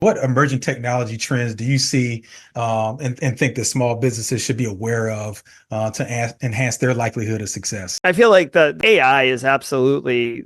What emerging technology trends do you see and think that small businesses should be aware of to enhance their likelihood of success? I feel like the AI is absolutely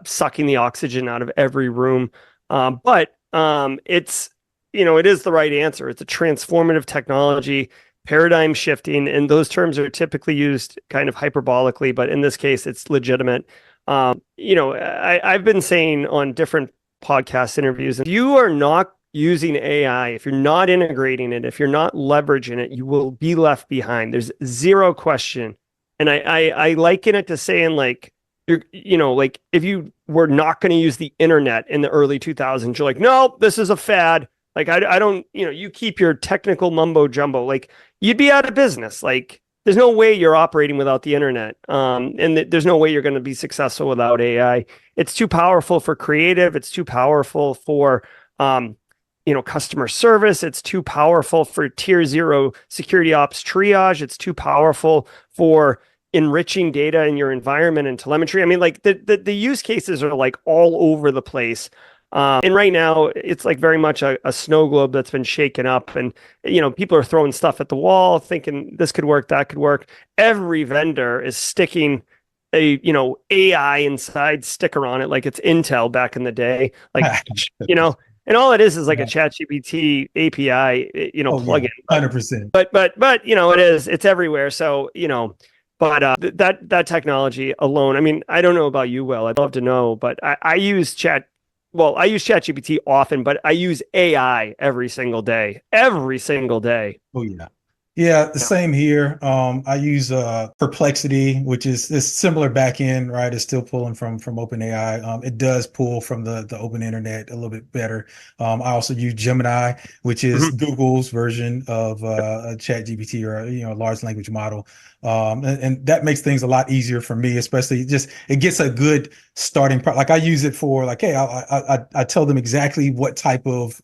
sucking the oxygen out of every room. But it's, it is the right answer. It's a transformative technology, paradigm shifting, and those terms are typically used kind of hyperbolically, but in this case, it's legitimate. I've been saying on different podcast interviews, if you are not using AI, if you're not integrating it, if you're not leveraging it, you will be left behind. There's zero question. And I liken it to saying like like if you were not going to use the internet in the early 2000s, you're like, no, this is a fad. Like I don't, you keep your technical mumbo jumbo. Like you'd be out of business. Like there's no way you're operating without the internet. And there's no way you're going to be successful without AI. It's too powerful for creative. It's too powerful for customer service. It's too powerful for tier zero security ops triage. It's too powerful for enriching data in your environment and telemetry. I mean, like the use cases are like all over the place. And right now it's like very much a snow globe that's been shaken up, and people are throwing stuff at the wall thinking this could work, that could work. Every vendor is sticking a AI inside sticker on it like it's Intel back in the day. Like and all it is like a Yeah. chat GPT API, Oh yeah, plugin. 100%. But it's everywhere. So, that technology alone, I mean, I don't know about you, Will. I'd love to know, but I use I use ChatGPT often, but I use AI every single day. Every single day. Oh yeah. Yeah, the Yeah. same here. I use Perplexity, which is similar backend, right? It's still pulling from OpenAI. It does pull from the open internet a little bit better. I also use Gemini, which is Mhm. Google's version of ChatGPT, or a large language model. And that makes things a lot easier for me, especially just it gets a good starting point. Like I use it for like, hey, I tell them exactly what type of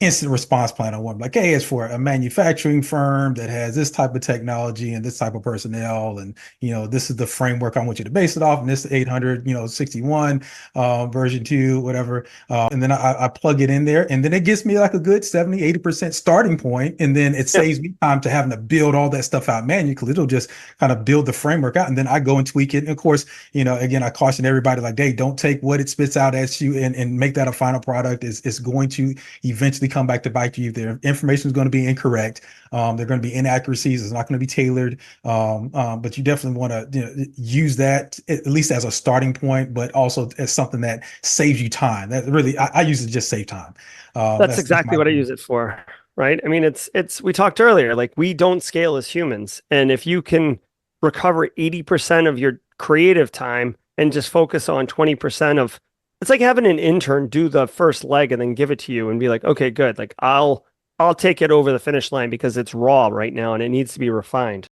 instant response plan I want. Like, hey, it's for a manufacturing firm that has this type of technology and this type of personnel, and this is the framework I want you to base it off, and this 800, 61 version 2, whatever. And then I plug it in there, and then it gives me like a good 70-80% starting point, and then it Yeah. saves me time to having to build all that stuff out manually, because it'll just kind of build the framework out, and then I go and tweak it. And of course, again, I caution everybody, like, hey, don't take what it spits out at you and make that a final product. It's going to eventually come back to bite you. Their information is going to be incorrect. They're going to be inaccuracies. It's not going to be tailored. But you definitely want to use that at least as a starting point, but also as something that saves you time. That really, I use it to just save time. That's That's exactly my what I thing. use it for. Right. I mean, we talked earlier, like we don't scale as humans. And if you can recover 80% of your creative time and just focus on 20% of, it's like having an intern do the first leg and then give it to you and be like, okay, good. Like I'll take it over the finish line because it's raw right now and it needs to be refined.